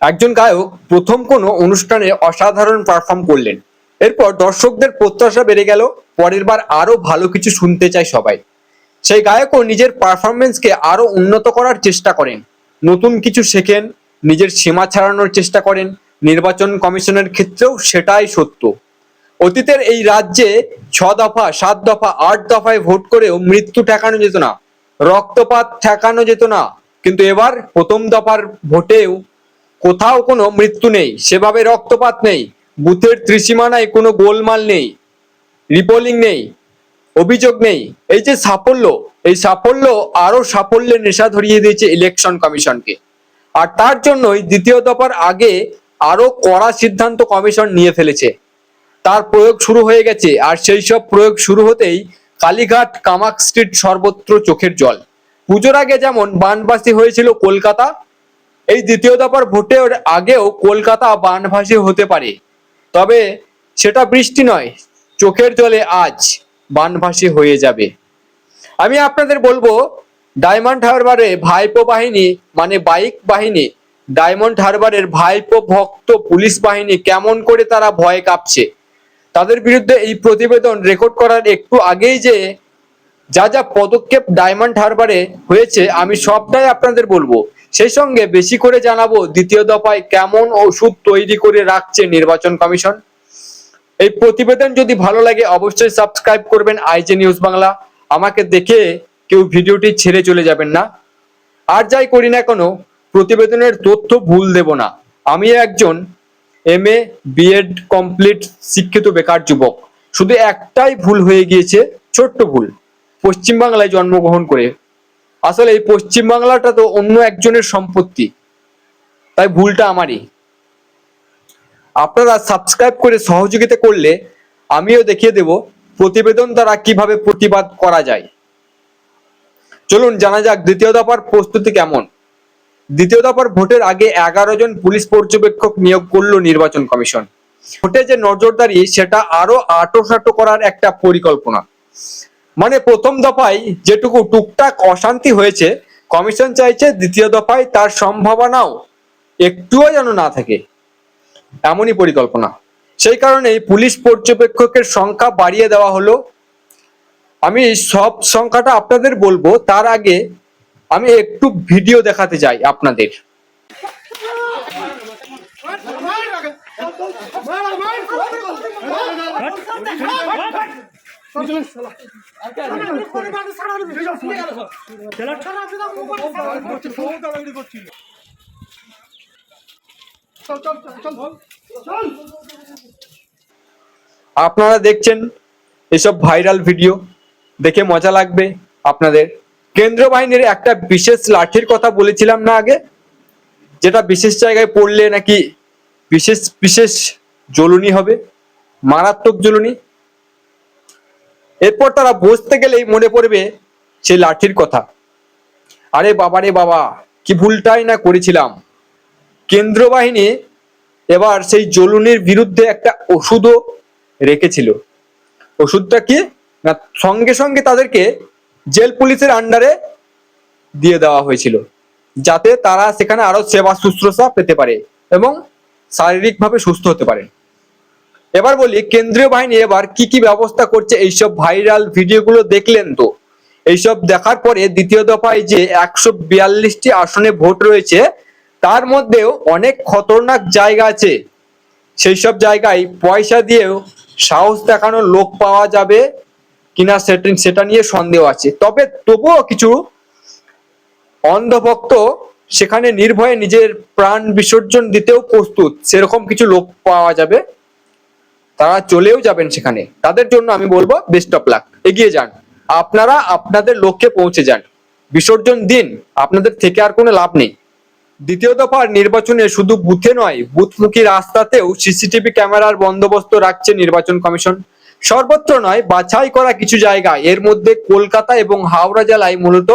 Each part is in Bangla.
একজন গায়ক প্রথম কোনো অনুষ্ঠানে অসাধারণ পারফর্ম করলেন, এরপর দর্শকদের প্রত্যাশা বেড়ে গেল, পরের বার আরো ভালো কিছু শুনতে চায় সবাই। সেই গায়কও নিজের পারফরমেন্সকে আরো উন্নত করার চেষ্টা করেন, নতুন কিছু শেখেন, নিজের সীমা ছাড়ানোর চেষ্টা করেন। নির্বাচন কমিশনের ক্ষেত্রেও সেটাই সত্য। অতীতের এই রাজ্যে 6 দফা 7 দফা 8 দফায় ভোট করেও মৃত্যু ঠেকানো যেত না, রক্তপাত ঠেকানো যেত না, কিন্তু এবার প্রথম দফার ভোটেও কোথাও কোনো মৃত্যু নেই, সেভাবে রক্তপাত নেই, বুথের ত্রিসীমানায় কোনো গোলমাল নেই, রিপোলিং নেই, অভিযোগ নেই। এই যে সাফল্য, এই সাফল্য আরো সাফল্যের নেশা ধরিয়ে দিয়েছে ইলেকশন কমিশনকে। আর তার জন্যই দ্বিতীয় দফার আগে আরো কড়া সিদ্ধান্ত কমিশন নিয়ে ফেলেছে, তার প্রয়োগ শুরু হয়ে গেছে। আর সেই সব প্রয়োগ শুরু হতেই কালীঘাট কামাক স্ট্রিট সর্বত্র চোখের জল। পুজোর আগে যেমন বানভাসি হয়েছিল কলকাতা, এই দ্বিতীয় দফার ভোটের আগেও কলকাতা বানভাসি হতে পারে, তবে সেটা বৃষ্টি নয়, চোখের জলে আজ বানভাসি হয়ে যাবে। আমি আপনাদের বলবো, ডায়মন্ড হারবারে ভাইপো বাহিনী মানে বাইক বাহিনী, ডায়মন্ড হারবারের ভাইপো ভক্ত পুলিশ বাহিনী কেমন করে তারা ভয়ে কাঁপছে। তাদের বিরুদ্ধে এই প্রতিবেদন রেকর্ড করার একটু আগেই যে যা যা পদক্ষেপ ডায়মন্ড হারবারে হয়েছে আমি সবটাই আপনাদের বলবো। সেই সঙ্গে বেশি করে জানাবো দ্বিতীয় দফায় কেমন ওষুধ তৈরি করে রাখছে নির্বাচন কমিশন। এই প্রতিবেদন যদি ভালো লাগে অবশ্যই সাবস্ক্রাইব করবেন আইজে নিউজ বাংলা। আমাকে দেখে কেউ ভিডিওটি ছেড়ে চলে যাবেন না। আর যাই করি না কেন, প্রতিবেদনের তথ্য ভুল দেব না। আমি একজন MA BEd কমপ্লিট শিক্ষিত বেকার যুবক। শুধু একটাই ভুল হয়ে গিয়েছে, ছোট্ট ভুল, পশ্চিমবাংলায় জন্মগ্রহণ করে। আসলে এই পশ্চিমবাংলাটা তো অন্য একজনের সম্পত্তি, তাই ভুলটা আমারই। আপনারা সাবস্ক্রাইব করে সহযোগিতা করলে আমিও দেখিয়ে দেব প্রতিবেদন দ্বারা কিভাবে প্রতিবাদ করা যায়। চলুন জানা যাক দ্বিতীয় দফার প্রস্তুতি কেমন। দ্বিতীয় দফার ভোটের আগে 11 জন পুলিশ পর্যবেক্ষক নিয়োগ করলো নির্বাচন কমিশন। ভোটে যে নজরদারি সেটা আরো আঁটোসাঁটো করার একটা পরিকল্পনা। মানে প্রথম দফায় যেটুকু টুকটাক অশান্তি হয়েছে, কমিশন চাইছে দ্বিতীয় দফায় তার সম্ভাবনাও একটুও যেন না থাকে, এমনই পরিকল্পনা। সেই কারণেই পুলিশ পর্যবেক্ষকের সংখ্যা বাড়িয়ে দেওয়া হলো। আমি সব সংখ্যাটা আপনাদের বলবো, তার আগে আমি একটু ভিডিও দেখাতে চাই আপনাদের। আপনারা দেখছেন এসব ভাইরাল ভিডিও, দেখে মজা লাগবে আপনাদের। কেন্দ্রীয় বাহিনীর একটা বিশেষ লাঠির কথা বলেছিলাম না আগে, যেটা বিশেষ জায়গায় পড়লে নাকি বিশেষ বিশেষ জ্বলুনি হবে, মারাত্মক জ্বলুনি। এরপর তারা বসতে গেলেই মনে পড়বে সেই লাঠির কথা। আরে বাবা রে বাবা, কি ভুলটাই না করেছিলাম। কেন্দ্রীয় বাহিনী এবার সেই জ্বলুনির বিরুদ্ধে একটা ওষুধও রেখেছিল। ওষুধটা কি না, সঙ্গে সঙ্গে তাদেরকে জেল পুলিশের আন্ডারে দিয়ে দেওয়া হয়েছিল, যাতে তারা সেখানে আরো সেবা শুশ্রূষা পেতে পারে এবং শারীরিকভাবে সুস্থ হতে পারে। এবার বলি কেন্দ্রীয় বাহিনী এবার কি কি ব্যবস্থা করছে। এইসব ভাইরাল ভিডিওগুলো দেখলেন তো, এইসব দেখার পরে দ্বিতীয় দফায় যে 142টি আসনে ভোট রয়েছে, তার মধ্যেও অনেক খতরনাক জায়গা আছে। সেই সব জায়গায় পয়সা দিয়েও সাহস দেখানোর লোক পাওয়া যাবে কিনা সেটা নিয়ে সন্দেহ আছে। তবে তবুও কিছু অন্ধভক্ত সেখানে নির্ভয়ে নিজের প্রাণ বিসর্জন দিতেও প্রস্তুত, সেরকম কিছু লোক পাওয়া যাবে। তারা চলেও যাবেন সেখানে। তাদের জন্য আমি বলবো বেস্ট অফ লাক, এগিয়ে যান, আপনারা আপনাদের লক্ষ্যে পৌঁছে যান, বিসর্জন দিন, আপনাদের থেকে আর কোনো লাভ নেই। দ্বিতীয় দফার নির্বাচনে শুধু বুথে নয়, বুথমুখী রাস্তাতেও সিসিটিভি ক্যামেরার বন্দোবস্ত রাখছে নির্বাচন কমিশন। সর্বত্র নয়, বাছাই করা কিছু জায়গা, এর মধ্যে কলকাতা এবং হাওড়া জেলায় মূলত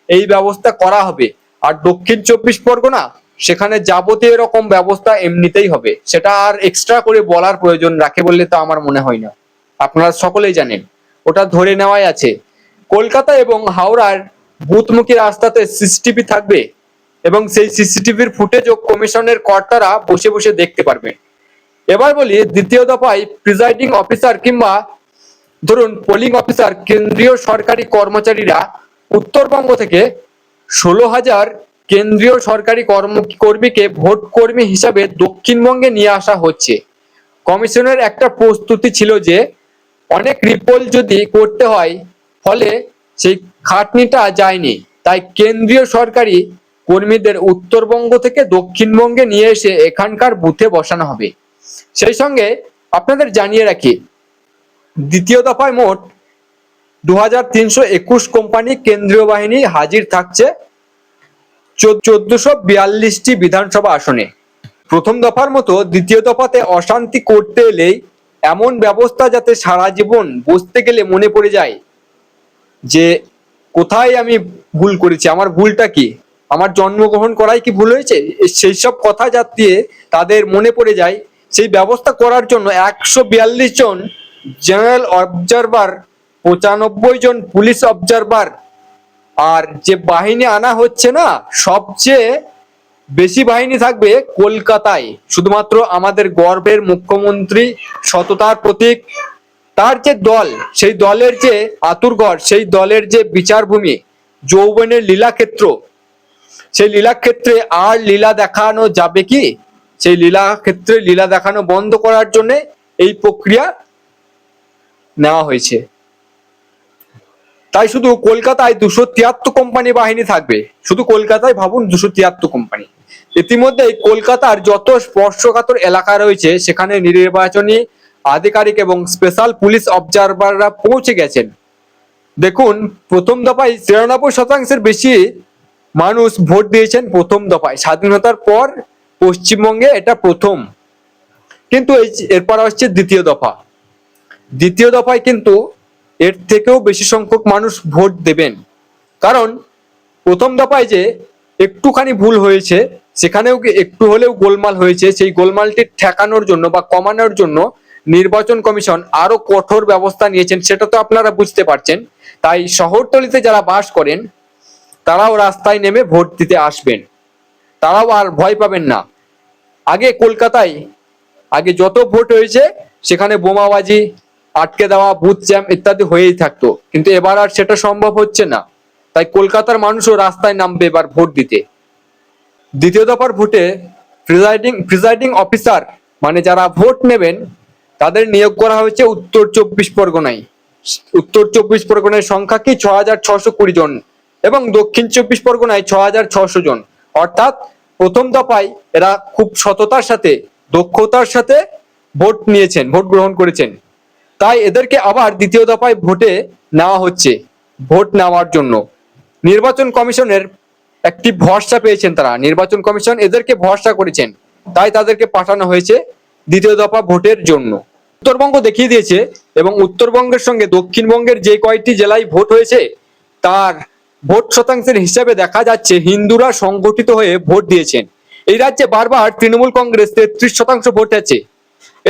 এই ব্যবস্থা করা হবে। আর দক্ষিণ 24 পরগনা, সেখানে যাবতীয় এরকম ব্যবস্থা এমনিতেই হবে, সেটা আর এক্সট্রা করে বলার প্রয়োজন রাখে বললে তো আমার মনে হয় না। আপনারা সকলেই জানেন, ওটা ধরে নেওয়াই আছে। কলকাতা এবং হাওড়ার বুথমুখী রাস্তাতে সিসিটিভি থাকবে, এবং সেই সিসিটিভির ফুটেজও কমিশনের কর্তারা বসে বসে দেখতে পারবেন। এবার বলি দ্বিতীয় দফায় প্রিজাইডিং অফিসার কিংবা ধরুন পোলিং অফিসার কেন্দ্রীয় সরকারি কর্মচারীরা উত্তরবঙ্গ থেকে 16,000 কেন্দ্রীয় সরকারি কর্মীকে ভোট কর্মী হিসাবে দক্ষিণবঙ্গে নিয়ে আসা হচ্ছে। কমিশনের একটা প্রস্তুতি ছিল যে অনেক রিপোল যদি করতে হয়, ফলে সেই খাটনিটা যায়নি, তাই কেন্দ্রীয় সরকারি কর্মীদের উত্তরবঙ্গ থেকে দক্ষিণবঙ্গে নিয়ে এসে এখানকার বুথে বসানো হবে। সেই সঙ্গে আপনাদের জানিয়ে রাখি, দ্বিতীয় দফায় মোট 2321 কোম্পানি কেন্দ্রীয় বাহিনী হাজির থাকছে 1442টি বিধানসভা আসনে। প্রথম দফার মতো দ্বিতীয় দফাতে অশান্তি করতে এলেই এমন ব্যবস্থা যাতে সারা জীবন বসতে গেলে মনে পড়ে যায় যে কোথায় আমি ভুল করেছি, আমার ভুলটা কি, আমার জন্মগ্রহণ করাই কি ভুল হয়েছে, সেই সব কথা যাতে তাদের মনে পড়ে যায়, সেই ব্যবস্থা করার জন্য 142 জন জেনারেল অবজারভার, 95 জন পুলিশ অবজারভার, আর যে বাহিনী আনা হচ্ছে না, সবচেয়ে বেশি বাহিনী থাকবে কলকাতায়। শুধুমাত্র আমাদের গর্বের মুখ্যমন্ত্রী, সততার প্রতীক, তার যে দল, সেই দলের যে আতুরঘর, সেই দলের যে বিচারভূমি, যৌবনের লীলাক্ষেত্র, সেই লীলাক্ষেত্রে আর লীলা দেখানো যাবে কি? সেই লীলাক্ষেত্রে লীলা দেখানো বন্ধ করার জন্য এই প্রক্রিয়া নেওয়া হয়েছে। তাই শুধু কলকাতায় 273 কোম্পানি বাহিনী থাকবে। শুধু কলকাতায় ভাবুন, 273 কোম্পানি। ইতিমধ্যেই কলকাতার যত স্পর্শকাতর এলাকা রয়েছে সেখানে নির্বাচনী আধিকারিক এবং স্পেশাল পুলিশ অবজারভাররা পৌঁছে গেছেন। দেখুন, প্রথম দফায় 93% বেশি মানুষ ভোট দিয়েছেন। প্রথম দফায় স্বাধীনতার পর পশ্চিমবঙ্গে এটা প্রথম। কিন্তু এরপর হচ্ছে দ্বিতীয় দফা। দ্বিতীয় দফায় কিন্তু এর থেকেও বেশি সংখ্যক মানুষ ভোট দেবেন, কারণ প্রথম দফায় যে একটুখানি ভুল হয়েছে, সেখানেও একটু হলেও গোলমাল হয়েছে, সেই গোলমালটি ঠেকানোর জন্য বা কমানোর জন্য নির্বাচন কমিশন আরো কঠোর ব্যবস্থা নিয়েছেন, সেটা তো আপনারা বুঝতে পারছেন। তাই শহরতলিতে যারা বাস করেন তারাও রাস্তায় নেমে ভোট দিতে আসবেন, তারাও আর ভয় পাবেন না। আগে কলকাতায় যত ভোট হয়েছে সেখানে বোমাবাজি, আটকে দেওয়া, বুথ জ্যাম ইত্যাদি হয়েই থাকতো, কিন্তু এবার আর সেটা সম্ভব হচ্ছে না। তাই কলকাতার মানুষও রাস্তায় নামবে এবার ভোট দিতে। দ্বিতীয় দফার ভোটে প্রিজাইডিং অফিসার মানে যারা ভোট নেবেন তাদের নিয়োগ করা হয়েছে উত্তর 24 পরগনায়। উত্তর 24 পরগনার সংখ্যা কি 6620 জন এবং দক্ষিণ 24 পরগনায় 6600 জন। অর্থাৎ প্রথম দফায় এরা খুব সততার সাথে, দক্ষতার সাথে ভোট নিয়েছেন, ভোট গ্রহণ করেছেন। তাই এদেরকে আবার দ্বিতীয় দফায় ভোটে নেওয়া হচ্ছে। ভোট নেওয়ার জন্য নির্বাচন কমিশনের একটি ভরসা পেয়েছেন তারা, নির্বাচন কমিশন এদেরকে ভরসা করেছেন, তাই তাদেরকে পাঠানো হয়েছে দ্বিতীয় দফা ভোটের জন্য। উত্তরবঙ্গ দেখিয়ে দিয়েছে এবং উত্তরবঙ্গের সঙ্গে দক্ষিণবঙ্গের যে কয়েকটি জেলায় ভোট হয়েছে তার ভোট শতাংশের হিসাবে দেখা যাচ্ছে হিন্দুরা সংগঠিত হয়ে ভোট দিয়েছেন। এই রাজ্যে বারবার তৃণমূল কংগ্রেস 33% ভোট আছে।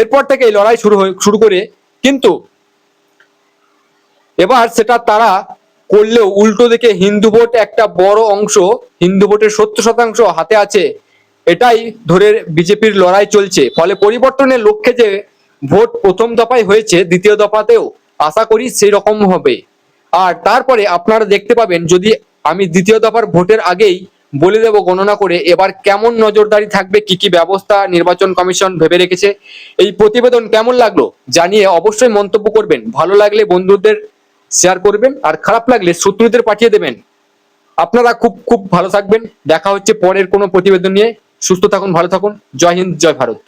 এরপর থেকে এই লড়াই শুরু করে, কিন্তু এবার সেটা তারা করলেও উল্টো দিকে হিন্দু ভোট একটা বড় অংশ, হিন্দু ভোটের 70% হাতে আছে, এটাই ধরে বিজেপির লড়াই চলছে। ফলে পরিবর্তনের লক্ষ্যে যে ভোট প্রথম দফায় হয়েছে, দ্বিতীয় দফাতেও আশা করি সেই রকম হবে। আর তারপরে আপনারা দেখতে পাবেন, যদি আমি দ্বিতীয় দফার ভোটের আগেই বলে দেব গণনা করে এবার কেমন নজরদারি থাকবে, কি কি ব্যবস্থা নির্বাচন কমিশন ভেবে রেখেছে। এই প্রতিবেদন কেমন লাগলো জানিয়ে অবশ্যই মন্তব্য করবেন। ভালো লাগলে বন্ধুদের শেয়ার করবেন, আর খারাপ লাগলে শত্রুদের পাঠিয়ে দেবেন। আপনারা খুব খুব ভালো থাকবেন। দেখা হচ্ছে পরের কোনো প্রতিবেদন নিয়ে। সুস্থ থাকুন, ভালো থাকুন। জয় হিন্দ, জয় ভারত।